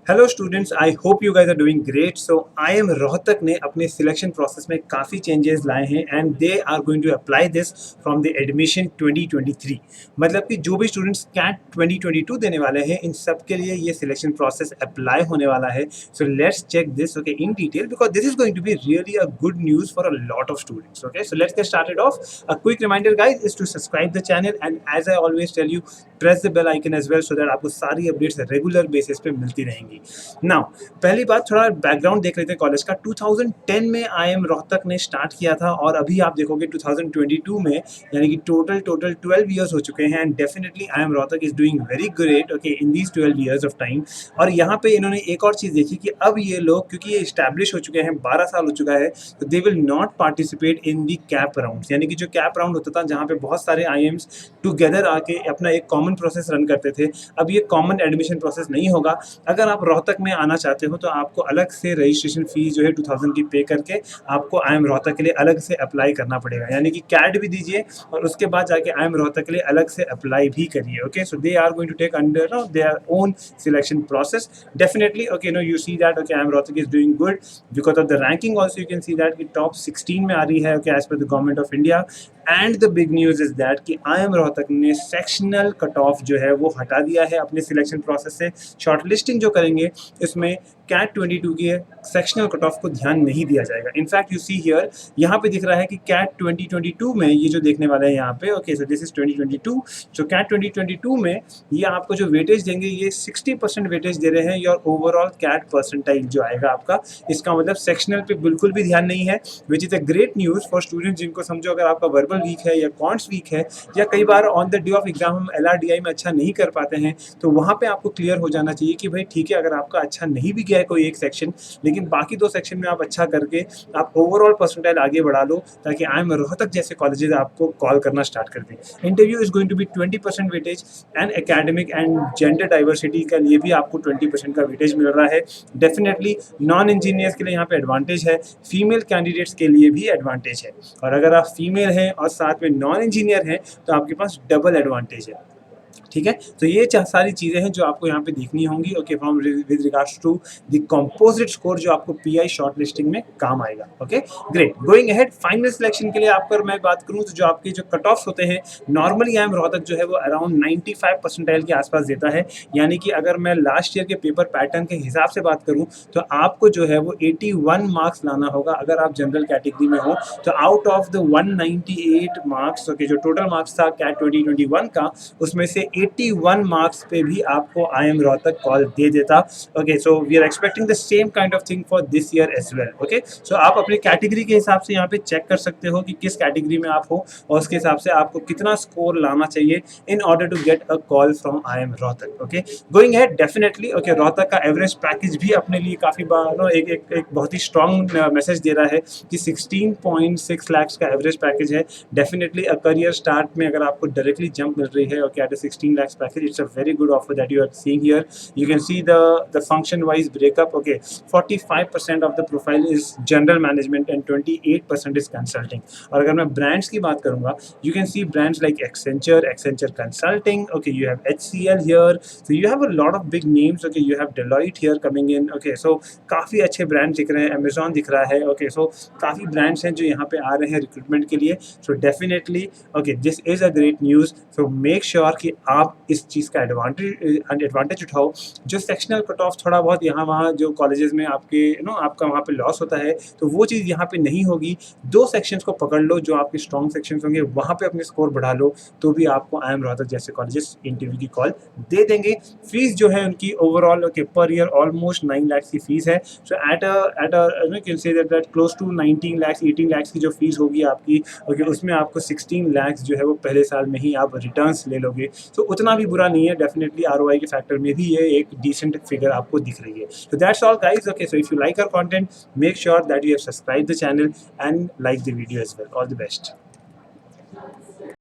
Hello students, I hope you guys are doing great. So IIM Rohtak ने अपने selection process में काफ़ी changes लाए हैं and they are going to apply this from the admission 2023। मतलब कि जो भी स्टूडेंट्स कैट 2022 देने वाले हैं इन सब के लिए ये सिलेक्शन प्रोसेस अप्लाई होने वाला है। So let's check this okay in detail because this is going to be really a good news for a lot of students. Okay, so let's get started off. A quick reminder guys is to subscribe the channel and as I always tell you press the bell icon as well so that आपको सारी updates regular basis पे मिलती रहेंगी। Now पहली बात, थोड़ा background देख लेते हैं कॉलेज का। 2010 में आईएम रोहतक ने स्टार्ट किया था और अभी आप देखोगे 2022 में, यानी कि टोटल 12 इयर्स हो चुके हैं and definitely IIM Rohtak is doing very great okay in these 12 years of time. और यहाँ पे इन्होंने एक और चीज़ देखी कि अब ये लोग, क्योंकि ये इस्टेब्लिश हो चुके हैं, 12 साल हो चुका है, तो they will not participate in the cap round. यानी कि जो कैप राउंड होता था जहाँ पे बहुत सारे आईएम्स टुगेदर आके अपना एक कॉमन प्रोसेस रन करते थे, अब ये कॉमन एडमिशन प्रोसेस नहीं होगा। अगर आप रोहतक में आना चाहते हो तो आपको अलग से रजिस्ट्रेशन फीस जो है 2000 की पे करके आपको आईएम रोहतक के लिए अलग से अप्लाई करना पड़ेगा। यानी कि कैट भी दीजिए और उसके बाद जाके आईएम रोहतक के लिए अलग से अप्लाई भी करिए। Okay, so they are going to take under their own selection process definitely. Okay, no you see that okay IIM Rohtak is doing good because of the ranking also you can see that कि top 16 में आ रही है okay as पर the government of India. And the big news is that कि IIM Rohtak ने sectional cut off जो है वो हटा दिया है अपने सिलेक्शन प्रोसेस से। शॉर्ट लिस्टिंग जो करेंगे इसमें कैट 22 के सेक्शनल कट ऑफ को ध्यान नहीं दिया जाएगा। इनफैक्ट यू सी हियर, यहाँ पे दिख रहा है कि कैट 2022 में ये जो देखने वाला है यहाँ पे, okay so this is 2022। So CAT 2022 में ये आपको जो वेटेज देंगे ये 60% वेटेज दे रहे हैं योर ओवरऑल कैट परसेंटाइल जो आएगा आपका। इसका मतलब सेक्शनल पे बिल्कुल भी ध्यान नहीं है, which is a great news for students जिनको समझो अगर आपका वर्बल वीक है या कॉन्ट्स वीक है या कई बार on the day of exam हम LRDI में अच्छा नहीं कर पाते हैं, तो वहाँ पे आपको क्लियर हो जाना चाहिए कि भाई ठीक है, अगर आपका अच्छा नहीं भी गया है कोई एक सेक्शन, लेकिन बाकी 2 सेक्शन में आप अच्छा करके आप ओवरऑल परसेंटाइल आगे बढ़ा लो ताकि आईएम रोहतक जैसे कॉलेजेस आपको कॉल करना स्टार्ट कर दें। Interview is going to be 20% weightage and academic and gender diversity के लिए भी आपको 20% का वेटेज मिल रहा है। डेफिनेटली नॉन इंजीनियर्स के लिए यहाँ पे एडवांटेज है, फीमेल कैंडिडेट्स के लिए भी एडवांटेज है, और अगर आप फीमेल हैं और साथ में नॉन इंजीनियर हैं तो आपके पास डबल एडवांटेज है। ठीक है, तो ये सारी चीज़ें हैं जो आपको यहाँ पे देखनी होंगी okay from with regards to the composite score जो आपको पीआई शॉर्ट लिस्टिंग में काम आएगा। Okay great, going ahead final selection के लिए आपको मैं बात करूँ तो जो आपके जो कट ऑफ्स होते हैं नॉर्मली आईएम रोहतक जो है वो अराउंड 95 परसेंटाइल के आसपास देता है। यानी कि अगर मैं लास्ट ईयर के पेपर पैटर्न के हिसाब से बात करूँ तो आपको जो है वो 81 मार्क्स लाना होगा अगर आप जनरल कैटेगरी में हो। तो out of the 198 marks okay जो टोटल मार्क्स था कैट 2021 का, उसमें से 81 मार्क्स पे भी आपको आईएम रोहतक कॉल दे देता। Okay, so we are expecting the same kind of thing for this year as well. Okay, so आप अपनी कैटेगरी के हिसाब से यहाँ पे चेक कर सकते हो कि किस कैटेगरी में आप हो और उसके हिसाब से आपको कितना स्कोर लाना चाहिए in order to get a call from IIM Rohtak. Okay, going ahead definitely okay Rohtak का एवरेज पैकेज भी अपने लिए काफ़ी बार एक बहुत ही स्ट्रॉन्ग मैसेज दे रहा है कि 16.6 लाख का एवरेज पैकेज है। डेफिनेटली अ करियर स्टार्ट में अगर आपको डायरेक्टली जंप मिल रही है okay eight 16 lakhs package, it's a very good offer that you are seeing here. You can see the function wise breakup. Okay, 45% of the profile is general management and 28% is consulting. और अगर मैं brands की बात करूँगा, you can see brands like Accenture Consulting. Okay, you have HCL here. So you have a lot of big names. Okay, you have Deloitte here coming in. Okay, so काफ़ी अच्छे brands दिख रहे हैं, Amazon दिख रहा है। Okay, so काफ़ी brands हैं जो यहाँ पे आ रहे हैं रिक्रूटमेंट के लिए। So definitely, okay, this is a great news. So make sure कि आप इस चीज़ का एडवांटेज उठाओ। जो सेक्शनल कट ऑफ थोड़ा बहुत यहाँ वहाँ जो कॉलेजेस में आपके आपका वहाँ पे लॉस होता है, तो वो चीज़ यहाँ पे नहीं होगी। 2 सेक्शंस को पकड़ लो जो आपके स्ट्रॉन्ग सेक्शंस होंगे, वहाँ पे अपने स्कोर बढ़ा लो, तो भी आपको आईएम रोहतक जैसे कॉलेजेस इंटरव्यू की कॉल दे देंगे। फीस जो है उनकी overall okay per year almost 9 lakh की फीस है। So at can say that close to 19 lakh 18 lakh की जो फीस होगी आपकी ओके, उसमें आपको 16 लाख जो है वो पहले साल में ही आप रिटर्न्स ले लोगे। तो उतना भी बुरा नहीं है, डेफिनेटली आरओआई के फैक्टर में भी ये एक डिसेंट फिगर आपको दिख रही है। So that's all guys. Okay, so if you like our content, make sure that you have subscribed the channel and like the video as well. All the best.